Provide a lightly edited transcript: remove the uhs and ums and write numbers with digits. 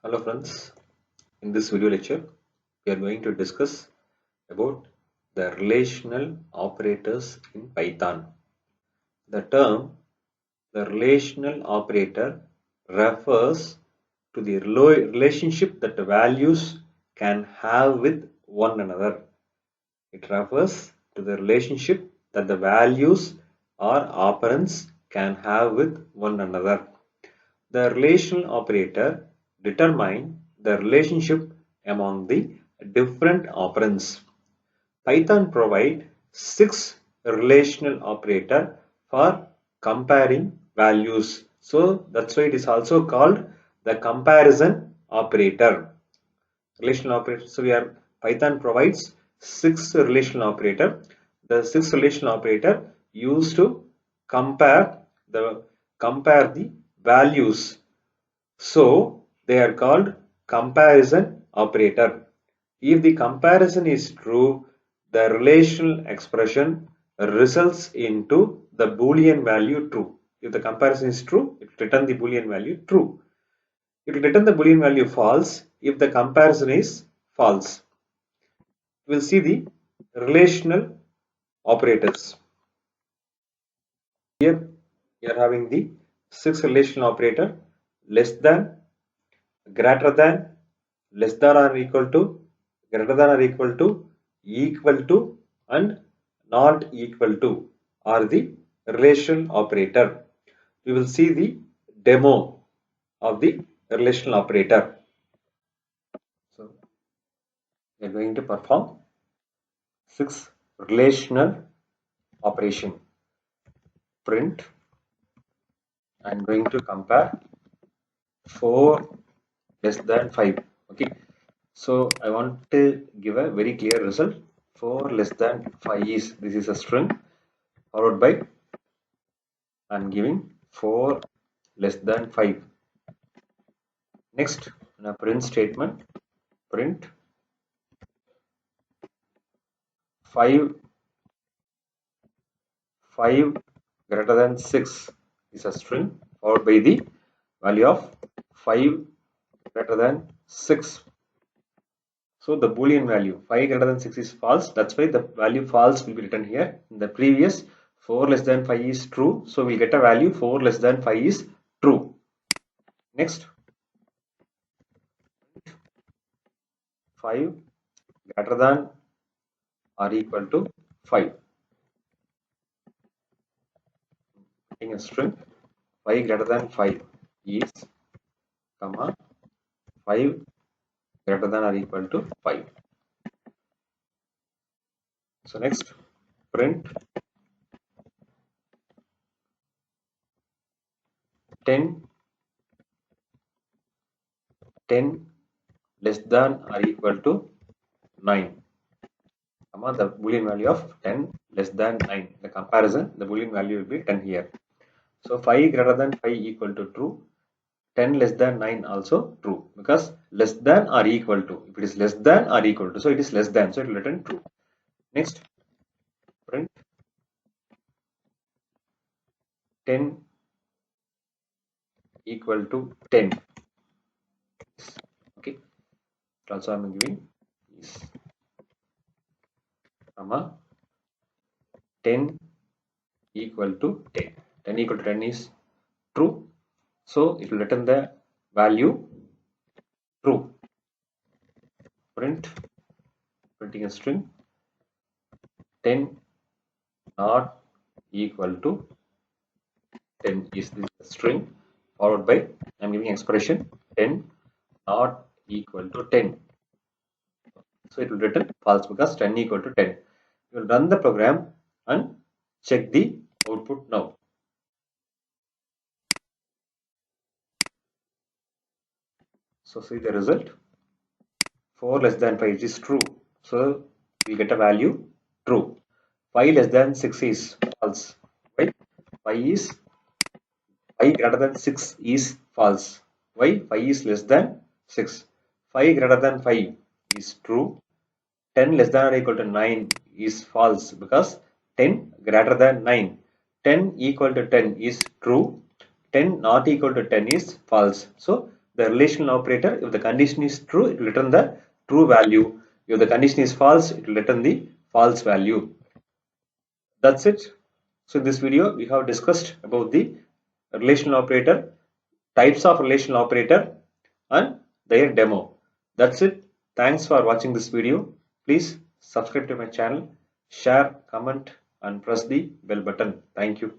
Hello friends, in this video lecture we are going to discuss about the relational operators in Python. The term the relational operator refers to the relationship that the values can have with one another. It refers to the relationship that the values or operands can have with one another. The relational operator determines the relationship among the different operands. Python provides 6 relational operators for comparing values. So that's why it is also called the comparison operator. Relational operator. So Python provides 6 relational operator. The 6 relational operator used to compare the values, so they are called comparison operator. If the comparison is true, the relational expression results into the Boolean value true. If the comparison is true, it will return the Boolean value true. It will return the Boolean value false if the comparison is false. We will see the relational operators. Here we are having the 6 relational operator: less than, greater than, less than or equal to, greater than or equal to, and not equal to are the relational operator. We will see the demo of the relational operator. So we are going to perform 6 relational operation. Print. I am going to compare 4 less than 5. Okay. So I want to give a very clear result. 4 less than 5 is, this is a string, followed by I am giving 4 less than 5. Next, in a print statement, print 5 greater than 6 is a string, followed by the value of 5 greater than 6. So the Boolean value 5 greater than 6 is false. That's why the value false will be written here. In the previous, 4 less than 5 is true. So we get a value 4 less than 5 is true. Next, 5 greater than or equal to 5. Getting a string 5 greater than 5 is, comma, 5 greater than or equal to 5. So next, print 10 less than or equal to 9, comma, the Boolean value of 10 less than 9. The comparison, the Boolean value will be 10 here. So 5 greater than 5 equal to true, 10 less than 9 also true, because less than or equal to. If it is less than or equal to, so it is less than, so it will return true. Next, print 10 equal to 10. Okay, also I am giving is, comma, 10 equal to 10. 10 equal to 10 is true, so it will return the value true. Printing a string 10 not equal to 10 is this string, followed by I am giving expression 10 not equal to 10. So it will return false because 10 equal to 10. You will run the program and check the output now. So see the result. 4 less than 5 is true. So we get a value true. 5 less than 6 is false. Why? 5 greater than 6 is false. Why? 5 is less than 6. 5 greater than 5 is true. 10 less than or equal to 9 is false because 10 greater than 9. 10 equal to 10 is true. 10 not equal to 10 is false. So the relational operator. If the condition is true, it will return the true value. If the condition is false, it will return the false value. That's it. So in this video, we have discussed about the relational operator, types of relational operator, and their demo. That's it. Thanks for watching this video. Please subscribe to my channel, share, comment, and press the bell button. Thank you.